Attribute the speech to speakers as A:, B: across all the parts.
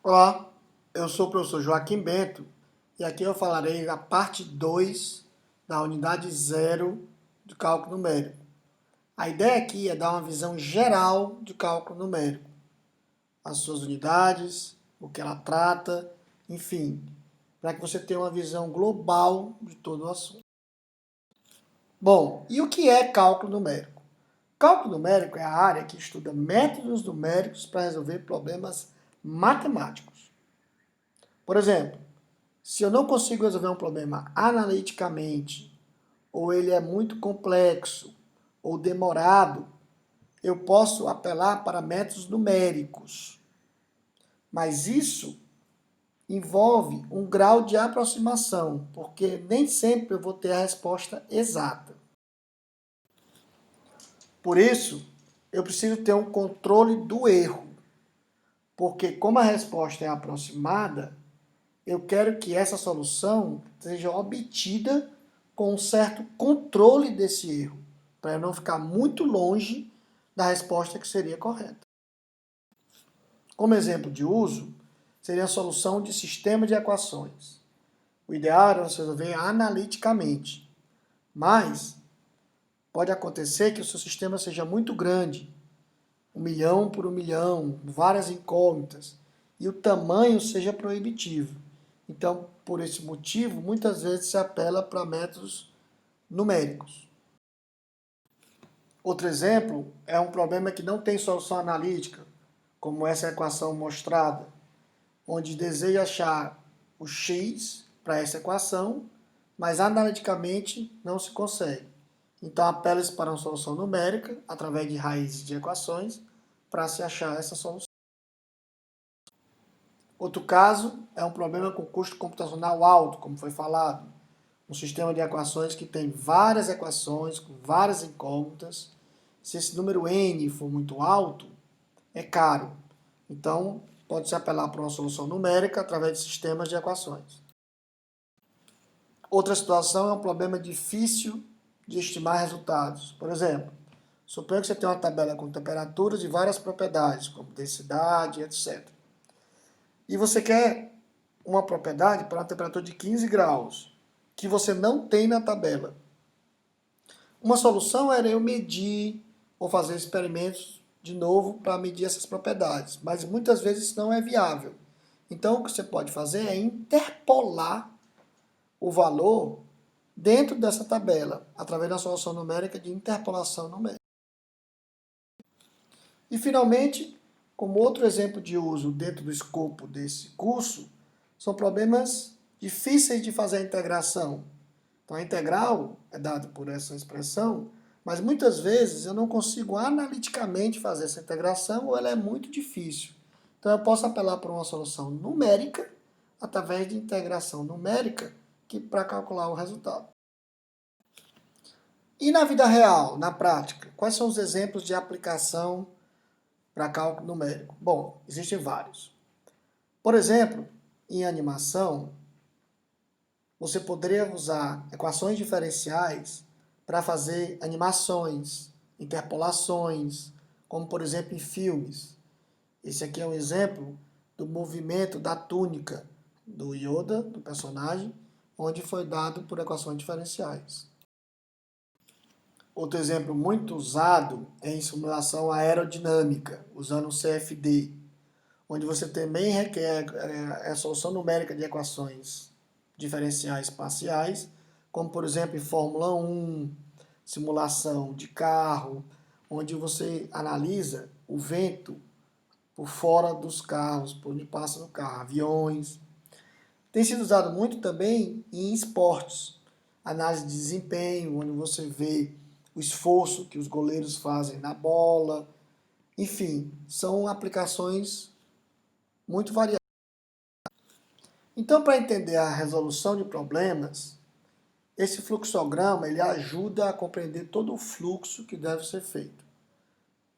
A: Olá, eu sou o professor Joaquim Bento e aqui eu falarei da parte 2 da unidade 0 de cálculo numérico. A ideia aqui é dar uma visão geral de cálculo numérico, as suas unidades, o que ela trata, enfim, para que você tenha uma visão global de todo o assunto. Bom, e o que é cálculo numérico? Cálculo numérico é a área que estuda métodos numéricos para resolver problemas matemáticos. Por exemplo, se eu não consigo resolver um problema analiticamente, ou ele é muito complexo, ou demorado, eu posso apelar para métodos numéricos. Mas isso envolve um grau de aproximação, porque nem sempre eu vou ter a resposta exata. Por isso, eu preciso ter um controle do erro, porque como a resposta é aproximada, eu quero que essa solução seja obtida com um certo controle desse erro, para eu não ficar muito longe da resposta que seria correta. Como exemplo de uso, seria a solução de sistema de equações. O ideal era você resolver analiticamente, mas pode acontecer que o seu sistema seja muito grande, 1.000.000 por 1.000.000, várias incógnitas, e o tamanho seja proibitivo. Então, por esse motivo, muitas vezes se apela para métodos numéricos. Outro exemplo é um problema que não tem solução analítica, como essa equação mostrada, onde deseja achar o x para essa equação, mas analiticamente não se consegue. Então, apela-se para uma solução numérica, através de raízes de equações, para se achar essa solução. Outro caso é um problema com custo computacional alto, como foi falado. Um sistema de equações que tem várias equações, com várias incógnitas. Se esse número n for muito alto, é caro. Então, pode-se apelar para uma solução numérica através de sistemas de equações. Outra situação é um problema difícil de estimar resultados. Por exemplo, suponha que você tem uma tabela com temperaturas e várias propriedades, como densidade, etc. E você quer uma propriedade para uma temperatura de 15 graus, que você não tem na tabela. Uma solução era eu medir ou fazer experimentos de novo para medir essas propriedades, mas muitas vezes isso não é viável. Então o que você pode fazer é interpolar o valor dentro dessa tabela, através da solução numérica de interpolação numérica. E finalmente, como outro exemplo de uso dentro do escopo desse curso, são problemas difíceis de fazer a integração. Então, a integral é dada por essa expressão, mas muitas vezes eu não consigo analiticamente fazer essa integração ou ela é muito difícil. Então, eu posso apelar para uma solução numérica através de integração numérica para calcular o resultado. E na vida real, na prática, quais são os exemplos de aplicação para cálculo numérico? Bom, existem vários. Por exemplo, em animação, você poderia usar equações diferenciais para fazer animações, interpolações, como por exemplo em filmes. Esse aqui é um exemplo do movimento da túnica do Yoda, do personagem, onde foi dado por equações diferenciais. Outro exemplo muito usado é em simulação aerodinâmica, usando o CFD, onde você também requer a solução numérica de equações diferenciais parciais, como por exemplo em Fórmula 1, simulação de carro, onde você analisa o vento por fora dos carros, por onde passa no carro, aviões. Tem sido usado muito também em esportes, análise de desempenho, onde você vê o esforço que os goleiros fazem na bola. Enfim, são aplicações muito variadas. Então, para entender a resolução de problemas, esse fluxograma ele ajuda a compreender todo o fluxo que deve ser feito.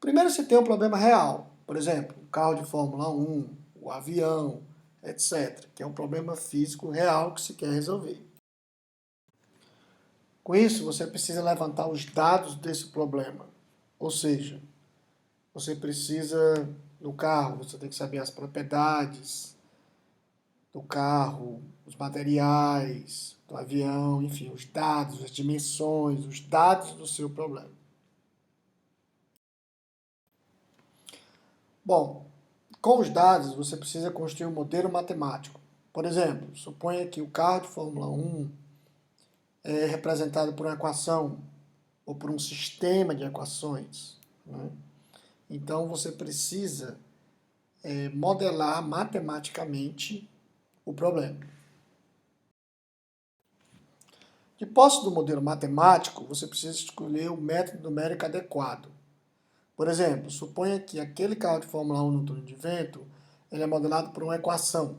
A: Primeiro você tem um problema real, por exemplo, o carro de Fórmula 1, o avião, etc., que é um problema físico real que se quer resolver. Com isso, você precisa levantar os dados desse problema, ou seja, você precisa, no carro, você tem que saber as propriedades, do carro, os materiais, do avião, enfim, os dados, as dimensões, os dados do seu problema. Bom, com os dados você precisa construir um modelo matemático. Por exemplo, suponha que o carro de Fórmula 1 é representado por uma equação ou por um sistema de equações, né? Então você precisa modelar matematicamente o problema. De posse do modelo matemático, você precisa escolher o método numérico adequado. Por exemplo, suponha que aquele carro de Fórmula 1 no túnel de vento ele é modelado por uma equação.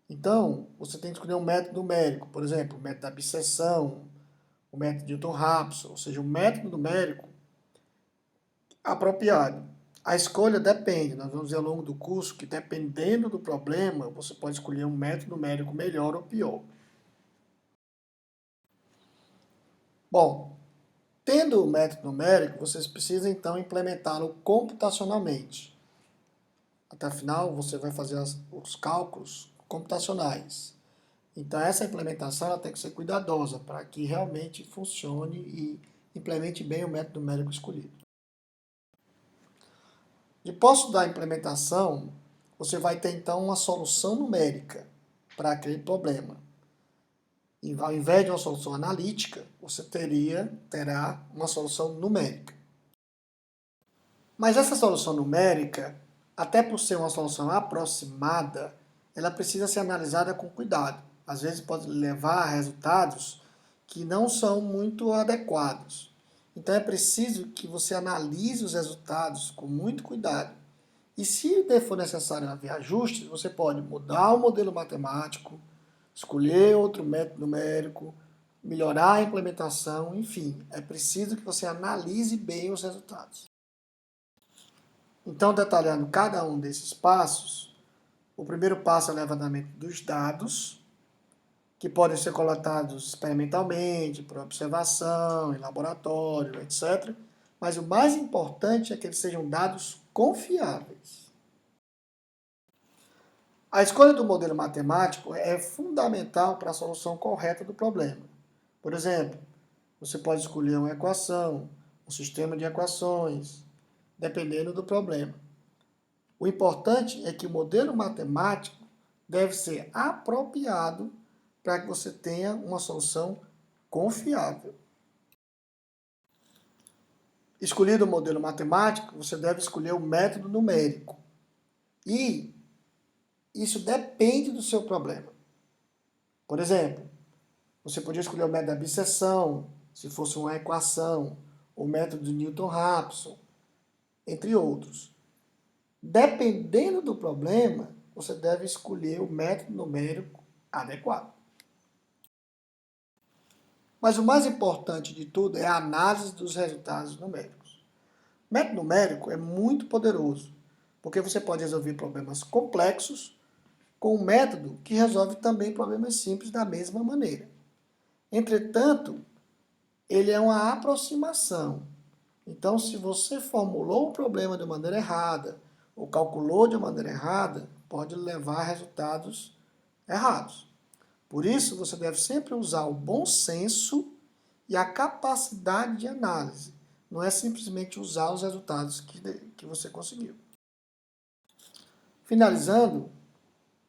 A: Então, você tem que escolher um método numérico, por exemplo, o método da abscissão, o método de Newton-Raphson, ou seja, um método numérico apropriado. A escolha depende, nós vamos ver ao longo do curso que dependendo do problema, você pode escolher um método numérico melhor ou pior. Bom, tendo o método numérico, vocês precisam então implementá-lo computacionalmente. Até afinal, você vai fazer os cálculos computacionais. Então, essa implementação ela tem que ser cuidadosa para que realmente funcione e implemente bem o método numérico escolhido. De posse da implementação, você vai ter então uma solução numérica para aquele problema. E ao invés de uma solução analítica, você terá uma solução numérica. Mas essa solução numérica, até por ser uma solução aproximada, ela precisa ser analisada com cuidado. Às vezes pode levar a resultados que não são muito adequados. Então é preciso que você analise os resultados com muito cuidado. E se for necessário haver ajustes, você pode mudar o modelo matemático, escolher outro método numérico, melhorar a implementação, enfim, é preciso que você analise bem os resultados. Então, detalhando cada um desses passos, o primeiro passo é o levantamento dos dados, que podem ser coletados experimentalmente, por observação, em laboratório, etc. Mas o mais importante é que eles sejam dados confiáveis. A escolha do modelo matemático é fundamental para a solução correta do problema. Por exemplo, você pode escolher uma equação, um sistema de equações, dependendo do problema. O importante é que o modelo matemático deve ser apropriado para que você tenha uma solução confiável. Escolhido o modelo matemático, você deve escolher o método numérico. E isso depende do seu problema. Por exemplo, você podia escolher o método da abscissão, se fosse uma equação, o método de Newton-Raphson, entre outros. Dependendo do problema, você deve escolher o método numérico adequado. Mas o mais importante de tudo é a análise dos resultados numéricos. O método numérico é muito poderoso, porque você pode resolver problemas complexos com um método que resolve também problemas simples da mesma maneira. Entretanto, ele é uma aproximação. Então, se você formulou um problema de maneira errada ou calculou de maneira errada, pode levar a resultados errados. Por isso, você deve sempre usar o bom senso e a capacidade de análise. Não é simplesmente usar os resultados que você conseguiu. Finalizando,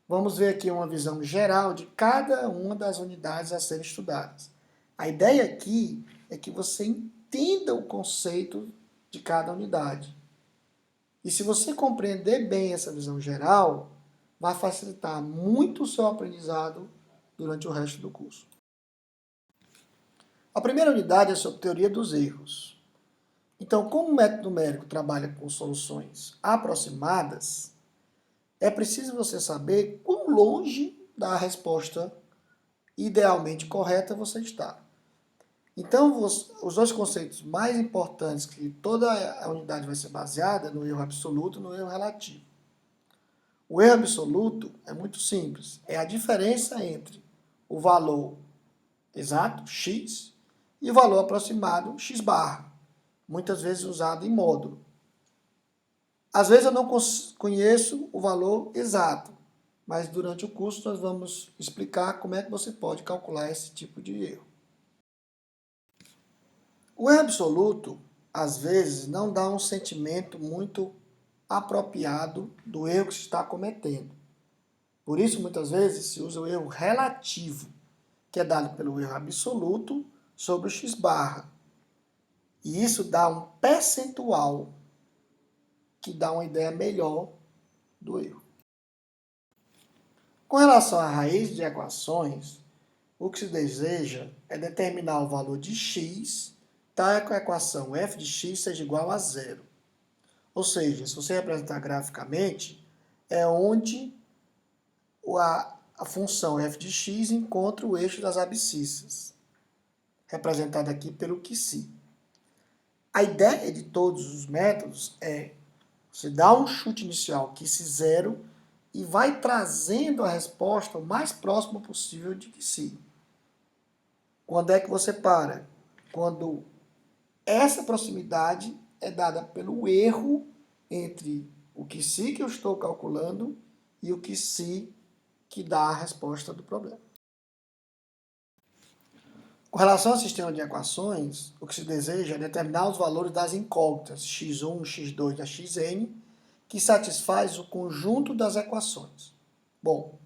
A: vamos ver aqui uma visão geral de cada uma das unidades a serem estudadas. A ideia aqui é que você entenda o conceito de cada unidade. E se você compreender bem essa visão geral, vai facilitar muito o seu aprendizado durante o resto do curso. A primeira unidade é sobre teoria dos erros. Então, como o método numérico trabalha com soluções aproximadas, é preciso você saber quão longe da resposta idealmente correta você está. Então, os dois conceitos mais importantes que toda a unidade vai ser baseada no erro absoluto e no erro relativo. O erro absoluto é muito simples, é a diferença entre o valor exato, x, e o valor aproximado, x barra, muitas vezes usado em módulo. Às vezes eu não conheço o valor exato, mas durante o curso nós vamos explicar como é que você pode calcular esse tipo de erro. O erro absoluto, às vezes, não dá um sentimento muito apropriado do erro que se está cometendo. Por isso, muitas vezes, se usa o erro relativo, que é dado pelo erro absoluto sobre o x barra. E isso dá um percentual que dá uma ideia melhor do erro. Com relação à raiz de equações, o que se deseja é determinar o valor de x, tal que a equação f de x seja igual a zero. Ou seja, se você representar graficamente, é onde a função f de x encontra o eixo das abscissas, representado aqui pelo QC. A ideia de todos os métodos é você dar um chute inicial QC zero e vai trazendo a resposta o mais próximo possível de QC. Quando é que você para? Quando essa proximidade é dada pelo erro entre o QC que eu estou calculando e o QC que dá a resposta do problema. Com relação ao sistema de equações, o que se deseja é determinar os valores das incógnitas x1, x2 e xn, que satisfaz o conjunto das equações. Bom,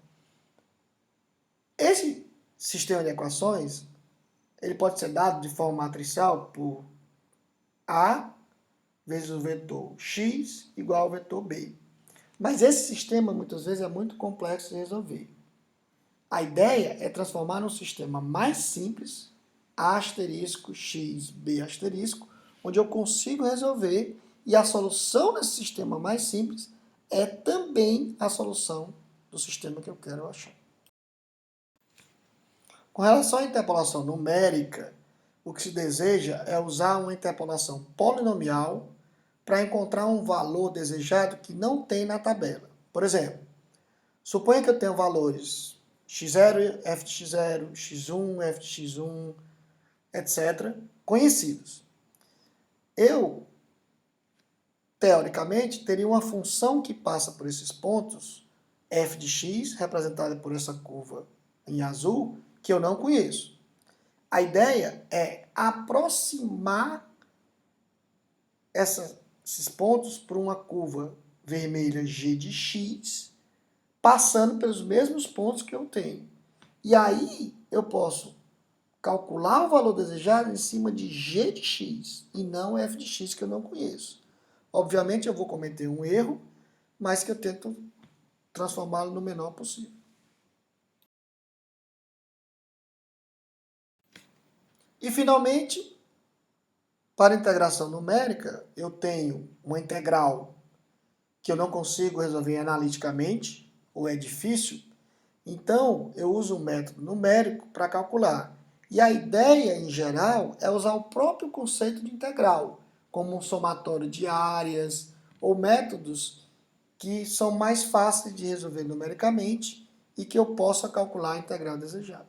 A: esse sistema de equações ele pode ser dado de forma matricial por A vezes o vetor x igual ao vetor b. Mas esse sistema, muitas vezes, é muito complexo de resolver. A ideia é transformar num sistema mais simples, A asterisco, x, b asterisco, onde eu consigo resolver e a solução desse sistema mais simples é também a solução do sistema que eu quero achar. Com relação à interpolação numérica, o que se deseja é usar uma interpolação polinomial para encontrar um valor desejado que não tem na tabela. Por exemplo, suponha que eu tenho valores x0, f de x0, x1, f de x1, etc., conhecidos. Eu, teoricamente, teria uma função que passa por esses pontos, f de x, representada por essa curva em azul, que eu não conheço. A ideia é aproximar esses pontos por uma curva vermelha g de x, passando pelos mesmos pontos que eu tenho. E aí eu posso calcular o valor desejado em cima de g de x e não f de x que eu não conheço. Obviamente eu vou cometer um erro, mas que eu tento transformá-lo no menor possível. E finalmente, para integração numérica, eu tenho uma integral que eu não consigo resolver analiticamente, ou é difícil, então eu uso um método numérico para calcular. E a ideia, em geral, é usar o próprio conceito de integral, como um somatório de áreas, ou métodos que são mais fáceis de resolver numericamente e que eu possa calcular a integral desejada.